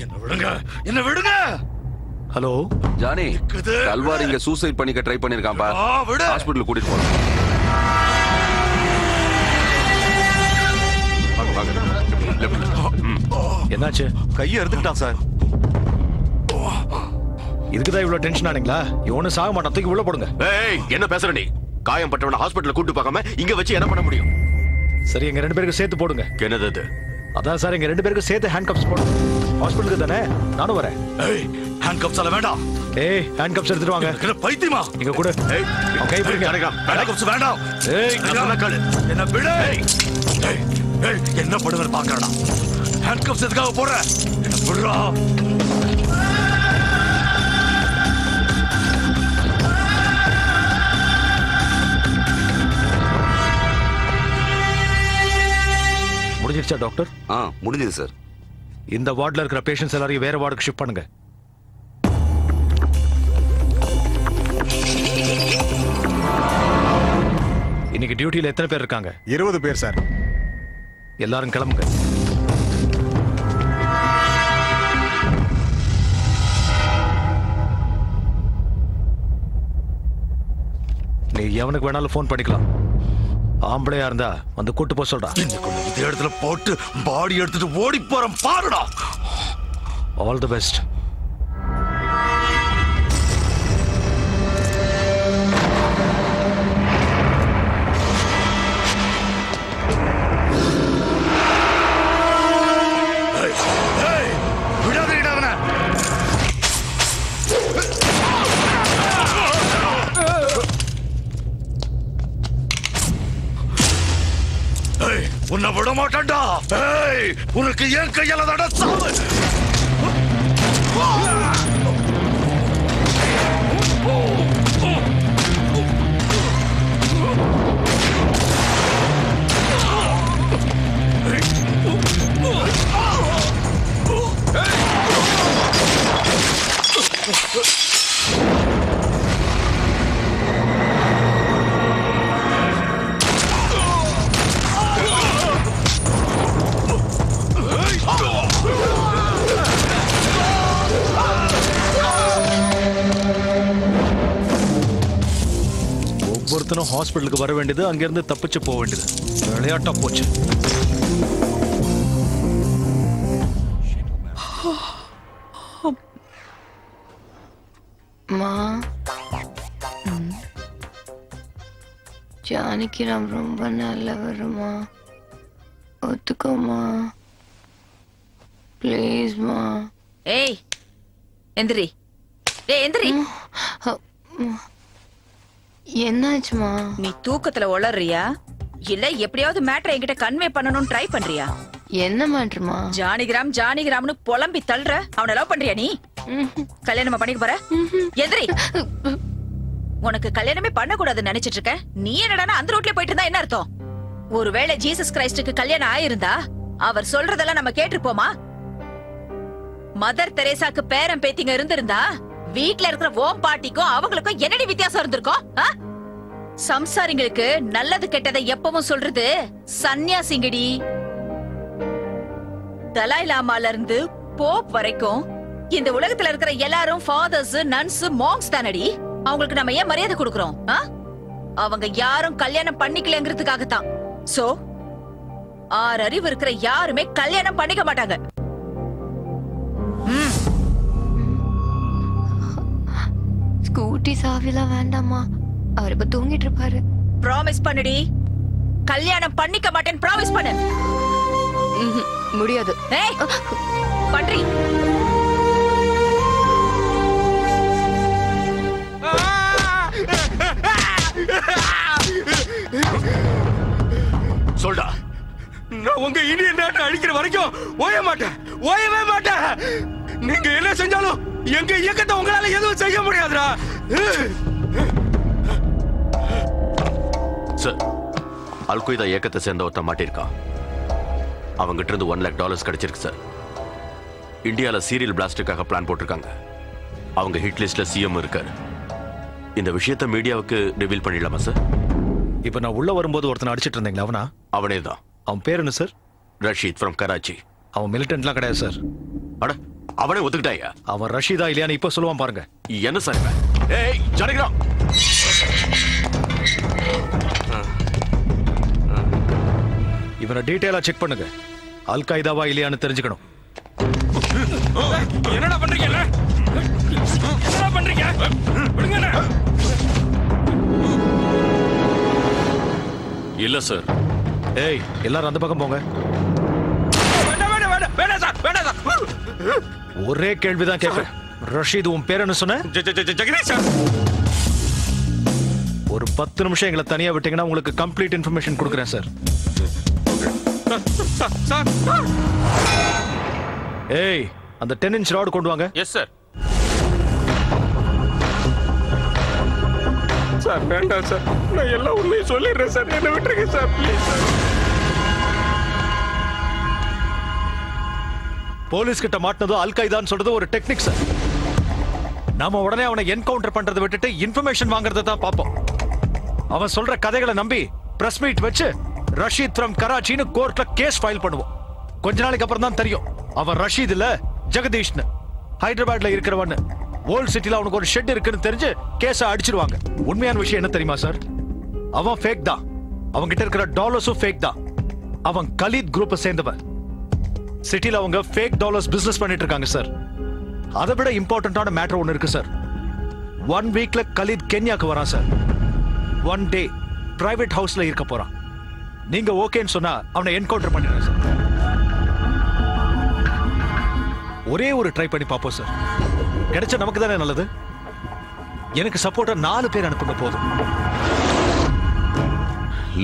என்ன விடுங்க, என்ன விடுங்க. ஹலோ ஜானி, தல்வார் இங்க சூசைட் பண்ணிக்க ட்ரை பண்ணிருக்கான்பா. ஹாஸ்பிடல் கூட்டிட்டு போறோம். என்னாச்சு? கையை எடுத்துக்கிட்டான் சார். இதுக்குதான் இவ்வளவு டென்ஷன் ஆனீங்களா? இவனு சாக மாட்டான், தூக்கி உள்ள போடுங்க. ஏய், என்ன பேசுற நீ? காயம் பட்டவன ஹாஸ்பிடல்ல கூட்டி பார்க்காம இங்க வச்சு என்ன பண்ண முடியும்? சரி, எங்க 2 பேருக்கு சேர்த்து போடுங்க. என்னது அது? அதான் சார், எங்க 2 பேருக்கு சேர்த்து ஹேண்ட் கப்ஸ் போடுங்க. ஹாஸ்பிடலுக்கு தானே, நானும் வரேன். ஏய், ஹேண்ட் கப்ஸ் எல்லாம் வேண்டாம். ஏய், ஹேண்ட் கப்ஸ் எடுத்துட்டு வாங்க. என்ன பைத்தியமா? இங்க கூட. ஏய், கை பிடிங்க. ஹேண்ட் கப்ஸ் வேண்டாம். ஏய், என்ன விடு. ஏய், ஏய், என்ன பண்ணுவேன்னு பாக்கறடா. ஹேண்ட் கப்ஸ் எதுக்காக போடுற? என்ன விடுறா. முடிஞ்சிருச்சா டாக்டர்? முடிஞ்சது சார். இந்த வார்டுல இருக்கிற பேஷண்ட்ஸ் எல்லாரையும் வேற வார்டுக்கு ஷிஃப்ட் பண்ணுங்க. இன்னைக்கு டியூட்டில எத்தனை பேர் இருக்காங்க? 20 பேர் சார். எல்லாரும் கிளம்புங்க. நீ எவனுக்கு வேணாலும் போன் பண்ணிக்கலாம். ஆம்பளையா இருந்தா வந்து கூட்டு போக சொல்றா. இந்த இடத்துல போட்டு பாடி எடுத்துட்டு ஓடி போறோம் பாருடா. All the best. உன்னை விட மாட்டேன்டா. ஏய், உனக்கு ஏன் கையால தட சாவு. ஒவ்வொருத்தனும் ஹாஸ்பிட்டலுக்கு வர வேண்டியது, அங்கிருந்து தப்பிச்சு போக வேண்டியது. விளையாட்டா போச்சு. ஜானகிராம் ரொம்ப நல்லவருமா, ஒத்துக்கோமா ப்ளீஸ்மா. ஏய் எந்திரி. ஏய் எந்திரி. என்னாச்சுமா? நீ தூக்கத்துல உளறியா இல்ல எப்படியாவது மேட்டரை என்கிட்ட கன்வே பண்ணணும்னு ட்ரை பண்றியா? என்ன மேட்டர்மா? ஜானிகிராம் ஜானிகிராம்னு புலம்பி தள்ளுற. அவனை லவ் பண்றியா நீ? கல்யாணமா பண்ணிக்க போற? எந்திரி. உனக்கு கல்யாணமே பண்ண கூடாதுன்னு நினைச்சிட்டு இருக்க. நீ என்னடா அந்த ரோட்ல போயிட்டு இருந்தா என்ன அர்த்தம்? ஒருவேளை ஜீசஸ் கிரைஸ்டுக்கு கல்யாணம் ஆயிருந்தா அவர் சொல்றதெல்லாம் நம்ம கேட்டிருப்போமா? மதர் தெரேசாக்கு பேரன் பேத்திங்க இருந்திருந்தா வீட்ல இருக்கிற ஓம் பாட்டிக்கும் அவங்களுக்கும் என்னடி வித்தியாசம் இருந்திருக்கும்? சம்சாரிங்களுக்கு நல்லது கெட்டதை எப்பவும் சொல்றது சன்னியாசிங்கடி. தலாய் லாமால இருந்து போப் வரைக்கும் இந்த உலகத்துல இருக்கிற எல்லாரும் ஃபாதர்ஸ், நன்ஸ், மாங்ஸ் தானடி. அவங்களுக்கு நம்ம ஏன் மரியாதை கொடுக்கறோம்? அவங்க யாரும் கல்யாணம் பண்ணிக்கலங்கிறதுக்காகத்தான். சோ 6 அறிவு இருக்கிற யாருமே கல்யாணம் பண்ணிக்க மாட்டாங்க. ஸ்கூட்டி சாவிலாம் வேண்டாமா, அவர் இப்ப தூங்கிட்டு இருப்பாரு. ப்ராமிஸ் பண்ணுடி. கல்யாணம் பண்ணிக்க மாட்டேன் ப்ராமிஸ் பண்ணு. முடியாது. ஏய் பண்றி. சொல்டா. நான் உங்க இந்தியன் நாட்டை அழிக்கிற வரைக்கும் ஓய மாட்டேன், ஓயவே மாட்டேன். நீங்க என்ன செஞ்சாலும் எங்க இயக்கத்தை உங்களால எதுவும் செய்ய முடியாதுடா. சார், அல்கொய்தா இயக்கத்தை சேர்ந்த ஒருத்தன் மாட்டிருக்கான். அவங்கிட்ட இருந்து $1 lakh கிடைச்சிருக்கு சார். இந்தியால சீரியல் பிளாஸ்டுக்காக பிளான் போட்டிருக்காங்க. அவங்க ஹிட் லிஸ்ட்ல சிஎம் இருக்காரு. இந்த விஷயத்தை மீடியாவுக்கு ரிவீல் பண்ணிடலாமா சார்? இப்ப நான் உள்ள வரும்போது ஒருத்தனை அடிச்சிட்டு இருந்தீங்களா, அவனா? அவனே தான். அவன் பேர் என்ன சார்? ரஷீத் ஃப்ரம் கராச்சி. அவன் மிலிட்டன்ட்லாம் கிடையாது சார். அட, அவனே ஒத்துக்கிட்டாயா? அவன் ரஷீதா இல்லையான்னு இப்ப சொல்லுவான் பாருங்க. என்ன சார் இவன்? ஏய் ஜானகிராம், இவனை டீடைலா செக் பண்ணுங்க. அல் காய்தாவா இல்லையான்னு தெரிஞ்சுக்கணும். என்னடா பண்றீங்க? என்னடா பண்றீங்க? விடுங்க என்ன? இல்ல சார். ஏய், எல்லாரும் அந்த பக்கம் போங்க. வேண்டாம் வேண்டாம் வேண்டாம் வேண்டாம் சார், வேண்டாம் சார். ஒரே கேள்விதான் கேட்பேன். ரஷீத், உன் பேர் என்ன சொன்ன? ஜெகதீஷ் சார். ஒரு 10 நிமிஷம் எங்களை தனியா விட்டீங்கன்னா உங்களுக்கு கம்ப்ளீட் இன்ஃபர்மேஷன் கொடுக்குறேன் சார். சார். ஏய், அந்த 10 இன்ச் ராட் கொண்டு வாங்க. Yes sir. சார் வேண்டாம் சார், நான் எல்லாம் உண்மையை சொல்லிடுறேன் சார், என்ன விட்டுருங்க சார், ப்ளீஸ் சார். போலீஸ் கிட்ட மாட்டினதோ அல் காய்தான்னு சொல்றது ஒரு டெக்னிக் சார். நாம உடனே அவனை என்கவுண்டர் பண்றதை விட்டுட்டு இன்ஃபர்மேஷன் வாங்குறத தான் பார்ப்போம். அவன் சொல்ற கதைகளை நம்பி பிரஸ் மீட் வச்சு ரஷீத் ஃப்ரம் கராச்சின்னு கோர்ட்ல கேஸ் ஃபைல் பண்ணுவோம். கொஞ்ச நாளைக்கு அப்புறம் தான் தெரியும் அவன் ரஷீத் இல்ல ஜெகதீஷ்னு, ஹைதராபாத்ல இருக்கிறவன்னு. ஓல்ட் சிட்டில அவனுக்கு ஒரு ஷெட் இருக்குன்னு தெரிஞ்சு கேஸ அடிச்சிருவாங்க. உண்மையான விஷயம் என்ன தெரியுமா சார்? அவன் ஃபேக் தான். அவங்க கிட்ட இருக்கிற டாலர்ஸும் ஃபேக் தான். அவன் கலீத் குரூப்பை சேர்ந்தவன். சிட்டில அவங்க ஃபேக் டாலர்ஸ் பிசினஸ் பண்ணிட்டு இருக்காங்க சார். அதை விட இம்பார்ட்டன்டான மேட்டர் ஒன்னு இருக்கு சார். 1 வீக்ல கலீத் கென்யாக்கு வரான் சார். 1 டே பிரைவேட் ஹவுஸ்ல இருக்க போறான். நீங்க ஓகேன்னு சொன்னா அவனை என்கவுண்டர் பண்ணிடுறேன் சார். ஒரே ஒரு ட்ரை பண்ணி பார்ப்போம் சார். கிடைச்சா நமக்கு தானே நல்லது. எனக்கு சப்போர்ட்டா 4 பேர் அனுப்புங்க போதும்.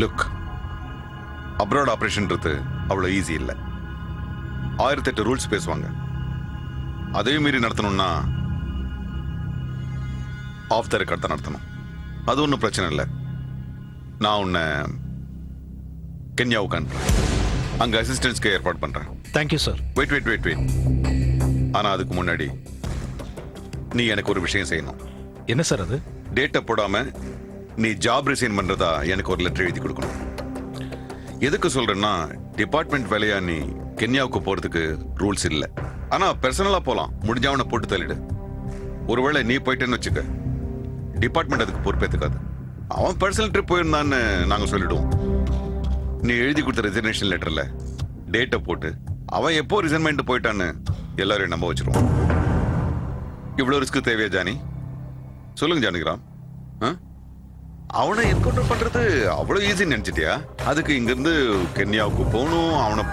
லுக், அப்ராட் ஆபரேஷன்ன்றது அவ்வளவு ஈஸி இல்லை. 1008 ரூல்ஸ் பேசுவாங்க. அதே மீறி நடத்தணும்னா ஆஃப் த ரெக்கார்ட் தான் நடத்தணும். அது ஒன்றும் பிரச்சனை இல்லை. நான் உன்னை கென்யாவுக்கு அனுப்புறேன். அங்க அசிஸ்டன்ஸ்க்கு ஏற்பாடு பண்றேன். Thank you sir. வெயிட். ஆனா அதுக்கு முன்னாடி நீ எனக்கு ஒரு விஷயம் செய்யணும். என்ன சார் அது? டேட்டை போடாம நீ ஜாப் ரிசைன் பண்றதா எனக்கு ஒரு லெட்டர் எழுதி கொடுக்கணும். எதுக்கு சொல்றேன்னா, டிபார்ட்மெண்ட் வேலையா நீ கென்யாவுக்கு போறதுக்கு ரூல்ஸ் இல்லை. ஆனா பர்சனலா போலாம். முடிஞ்சவனை போட்டு தள்ளிடு. ஒருவேளை நீ போயிட்டேன்னு வச்சுக்க, டிபார்ட்மெண்ட் அதுக்கு பொறுப்பேற்றுக்காது. அவன் பர்சனல் ட்ரிப் போயிருந்தான்னு நாங்க சொல்லிடுவோம். நீ எழுதி கொடுத்த ரிசர்வேஷன் லெட்டர்ல டேட்டை போட்டு அவன் எப்போ ரிசைன்மெண்ட் போயிட்டான்னு எல்லாரையும் நம்ப வச்சிருவோம். இவ்வளவு ரிஸ்க் தேவையா ஜானி? சொல்லுங்க ஜானகிராம். அவனை என்கவுண்டர் பண்றது அவ்வளவு ஈஸி நினைச்சிட்டியா? அதுக்கு இங்க இருந்து கென்யாவுக்கு போகணும். அவனை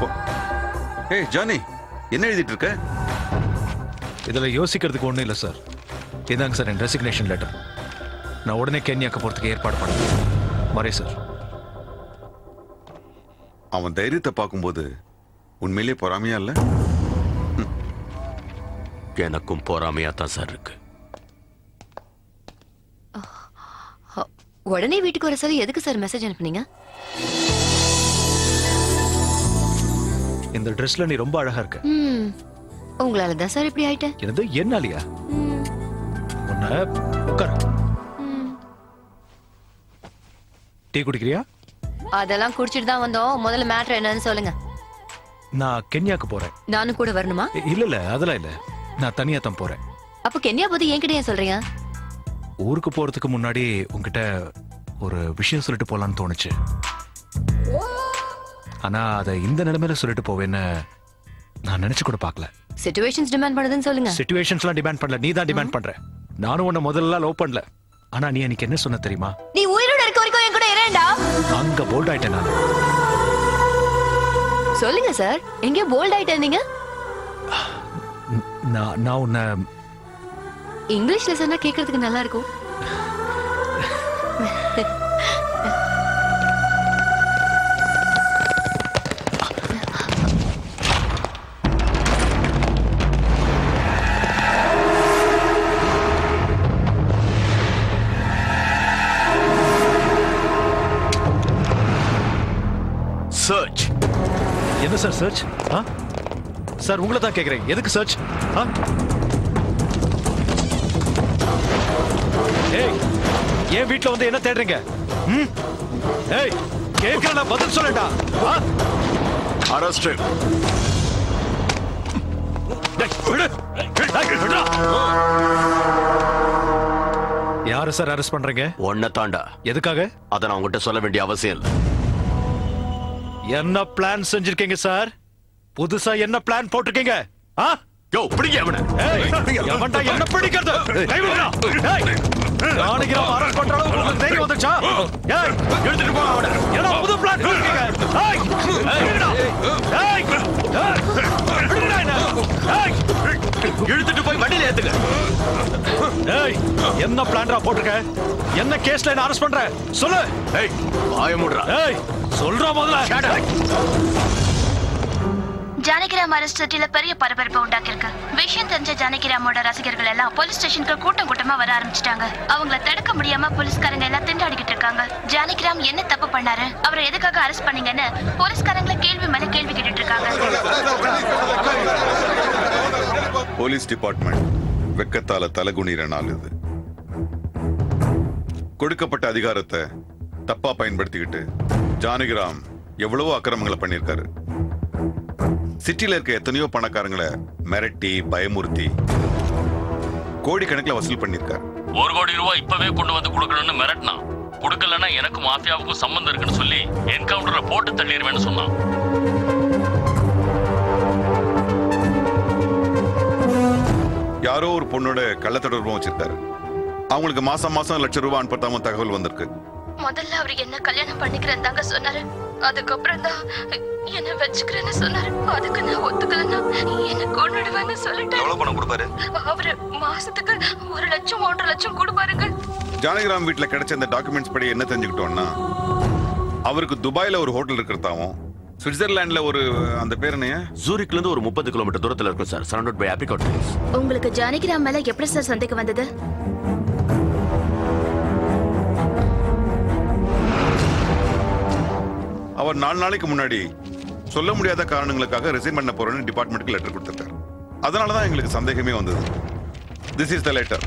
ஏய் ஜானி, என்ன எழுதிட்டு இருக்க? இதுல யோசிக்கிறதுக்கு ஒண்ணும் இல்லை சார். இதாங்க சார் என் ரெசிக்னேஷன் லெட்டர். நான் உடனே கென்யாக்கு போறதுக்கு ஏற்பாடு பண்ணேன். மரே சார். அவன் தைரியத்தை பார்க்கும்போது உண்மையிலே பொறாமையா இல்ல? எனக்கும் பொறாமையா தான் சார் இருக்கு. உடனே வீட்டுக்கு வர சொல்லி எதுக்கு சார் மெசேஜ் அனுப்புனீங்க? இந்த ட்ரெஸ்ல நீ ரொம்ப அழகா இருக்க. உங்களால தான் சார் இப்படி ஆயிட்டேன். என்னது, என்னாலியா? உன்னை உட்கார். டீ குடிக்கிறியா? அதெல்லாம் குடிச்சிட்டு தான் வந்தோம். முதல்ல மேட்டர் என்னன்னு சொல்லுங்க. நான் கென்யாக்கு போறேன். நானும் கூட வரணுமா? இல்ல அதெல்லாம் இல்ல. நான் தனியா தான் போறேன். அப்ப கென்யா பத்தி என்கிட்ட ஏன் சொல்றீங்க? ஊருக்கு போறதுக்கு முன்னாடி உங்ககிட்ட ஒரு விஷயம் சொல்லிட்டு போலான்னு தோணுச்சு. ஆனா அதை இந்த நிலைமையில சொல்லிட்டு போவேன்னு நான் நினைச்சு கூட பார்க்கல. சிச்சுவேஷன்ஸ் டிமாண்ட் பண்ணுதுன்னு சொல்லுங்க. சிச்சுவேஷன்ஸ்லாம் டிமாண்ட் பண்ணல, நீ தான் டிமாண்ட் பண்ற. நானும் உன்னை முதல்ல லவ் பண்ணல. ஆனா நீ எனக்கு என்ன சொன்ன தெரியுமா? நீ உயிரோட இருக்க வரைக்கும் என் கூட இரேண்டா. அங்க போல்ட் ஆயிட்டேன் நான். சொல்லுங்க சார், எங்க போல்ட் ஆயிட்டேன் நீங்க? நான் உன்னை இங்கிலீஷ்ல சொன்னா கேக்குறதுக்கு நல்லா இருக்கும். சர்ச். என்ன சார் சர்ச்? சார் உங்களை தான் கேக்குறேன். எதுக்கு சர்ச்? ஏய், ஏன் வீட்ல வந்து என்ன தேடுறீங்க? ஏய், கேக்குறேன், பதில் சொல்லடா. அரெஸ்ட். டேய், விடு. யாரு சார் அரெஸ்ட் பண்றீங்க? ஒன்ன தாண்டா. எதுக்காக? அதை நான் உங்ககிட்ட சொல்ல வேண்டிய அவசியம் இல்லை. என்ன பிளான் செஞ்சிருக்கீங்க சார்? புதுசா என்ன பிளான் போட்டிருக்கீங்க? ஆ? யோ பிடிங்க அவனை. ஏய், எவன்டா என்ன பிடிக்கிறது? கை விடுடா. ஏய், ஜானகிராம் அரெஸ்ட் பண்ற அளவுக்கு உங்களுக்கு தைரியம் வந்துச்சா? ஏய், எடுத்துட்டு போ அவனை. என்ன புது பிளான் போட்டிருக்கீங்க? ஏய், விடுடா. ஏய், விடுடா என்ன? ஏய், இழுத்துட்டு போய் வண்டியில ஏத்துங்க. ஏய், என்ன பிளான்டா போட்டிருக்க? என்ன கேஸ்ல என்ன அரெஸ்ட் பண்ற? சொல்லு. ஏய் வாய மூடுடா. ஏய், சொல்றா முதல்ல. ஜானகிராம் அரெஸ்ட் சிட்டில பெரிய பரபரப்பு உண்டாக்கிருக்கு. விஷயம் தெரிஞ்ச ஜானகிராமோட ரசிகர்கள் எல்லாம் போலீஸ் ஸ்டேஷனுக்கு கூட்டம் கூட்டமா வர ஆரம்பிச்சிட்டாங்க. அவங்கள தடுக்க முடியாம போலீஸ்காரங்க எல்லாம் திண்டாடிக்கிட்டு இருக்காங்க. ஜானகிராம் என்ன தப்பு பண்ணாரு, அவரை எதுக்காக அரெஸ்ட் பண்ணீங்கன்னு போலீஸ்காரங்கள கேள்வி மேல கேள்வி கேட்டுட்டு இருக்காங்க. போலீஸ் டிபார்ட்மெண்ட் வெக்கத்தால தலகுனிற நாள் இது. கொடுக்கப்பட்ட அதிகாரத்தை தப்பா பயன்படுத்திக்கிட்டு ஜானகிராம் எவ்வளவோ அக்கிரமங்களை பண்ணியிருக்காரு. சிட்டில இருக்க எத்தனையோ பணக்காரங்களை மிரட்டி பயமுறுத்தி கோடிக்கணக்கில் வசூல் பண்ணியிருக்காரு. 1 கோடி ரூபாய் இப்பவே கொண்டு வந்து கொடுக்கணும்னு மிரட்டினா, கொடுக்கலன்னா எனக்கும் மாஃபியாவுக்கும் சம்பந்தம் இருக்குன்னு சொல்லி என்கவுண்டர்ல போட்டு தள்ளிடுவேன்னு சொன்னான். யாரோ ஒரு பொண்ணோட கள்ள தொடர்பும் வச்சிருக்காரு. அவங்களுக்கு மாசம் மாசம் ₹1,00,000 அனுப்பத்தாம தகவல் வந்திருக்கு. முதல்ல அவர் என்ன கல்யாணம் பண்ணிக்கிறேன் தாங்க சொன்னாரு. அதுக்கப்புறம் தான் என்ன வச்சுக்கிறேன்னு சொன்னாரு. அதுக்கு நான் ஒத்துக்கலன்னா என்ன கொண்டுடுவேன்னு சொல்லிட்டேன். எவ்வளவு பணம் கொடுப்பாரு? அவரு மாசத்துக்கு 1 லட்சம் 1.5 லட்சம் கொடுப்பாருங்க. ஜானகிராம் வீட்டுல கிடைச்ச அந்த டாக்குமெண்ட்ஸ் படி என்ன தெரிஞ்சுக்கிட்டோம்னா, அவருக்கு துபாயில ஒரு ஹோட்டல் இருக்கிறதாவும், சுவிட்சர்லாந்துல ஒரு அந்த பேர் என்ன, ஜூரிக்ல இருந்து ஒரு 30 கிலோமீட்டர் தூரத்துல இருக்கும் sir. Surrounded by apricot trees. உங்களுக்கு ஜானகிராம் மேல எப்படி சார் சந்தேகம் வந்தது? அவர் 4 நாளைக்கு முன்னாடி சொல்ல முடியாத காரணங்களுக்காக ரிசைன் பண்ண போறேன்னு டிபார்ட்மெண்ட்டுக்கு லெட்டர் கொடுத்திருக்காரு. அதனால தான் எங்களுக்கு சந்தேகமே வந்தது. This is the letter,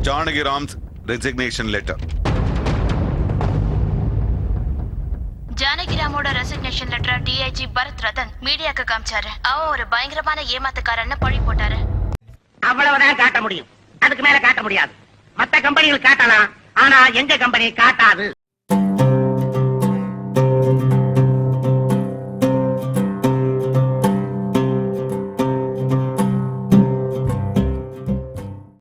Janakiram's resignation letter. ஜானகிராமோட resignation letter DIG Bharat Rattan மீடியாக்கு காமிச்சாரு. அவன் ஒரு பயங்கரமான ஏமாத்துக்காரன்னு பழி போட்டாரு. அவ்வளவுதான் காட்ட முடியும், அதுக்கு மேல காட்ட முடியாது. மத்த கம்பெனிகள் காட்டலாம், ஆனா எங்க கம்பெனி காட்டாது.